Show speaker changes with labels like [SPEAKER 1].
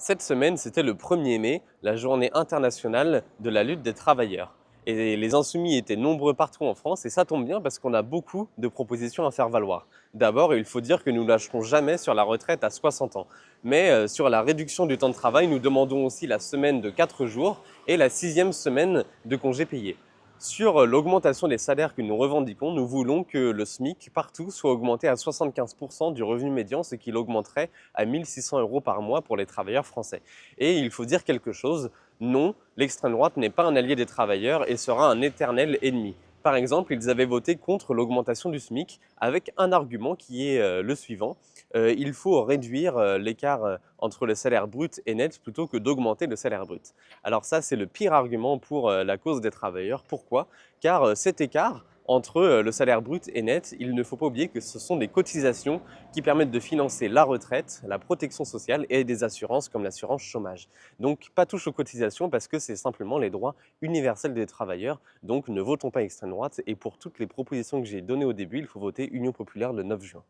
[SPEAKER 1] Cette semaine, c'était le 1er mai, la journée internationale de la lutte des travailleurs. Et les insoumis étaient nombreux partout en France et ça tombe bien parce qu'on a beaucoup de propositions à faire valoir. D'abord, il faut dire que nous ne lâcherons jamais sur la retraite à 60 ans. Mais sur la réduction du temps de travail, nous demandons aussi la semaine de 4 jours et la 6e semaine de congés payés. Sur l'augmentation des salaires que nous revendiquons, nous voulons que le SMIC partout soit augmenté à 75% du revenu médian, ce qui l'augmenterait à 1600 euros par mois pour les travailleurs français. Et il faut dire quelque chose, non, l'extrême droite n'est pas un allié des travailleurs et sera un éternel ennemi. Par exemple, ils avaient voté contre l'augmentation du SMIC avec un argument qui est le suivant. Il faut réduire l'écart entre le salaire brut et net plutôt que d'augmenter le salaire brut. Alors ça, c'est le pire argument pour la cause des travailleurs. Pourquoi? Car cet écart entre le salaire brut et net, il ne faut pas oublier que ce sont des cotisations qui permettent de financer la retraite, la protection sociale et des assurances comme l'assurance chômage. Donc pas touche aux cotisations parce que c'est simplement les droits universels des travailleurs. Donc ne votons pas extrême droite et pour toutes les propositions que j'ai données au début, il faut voter Union populaire le 9 juin.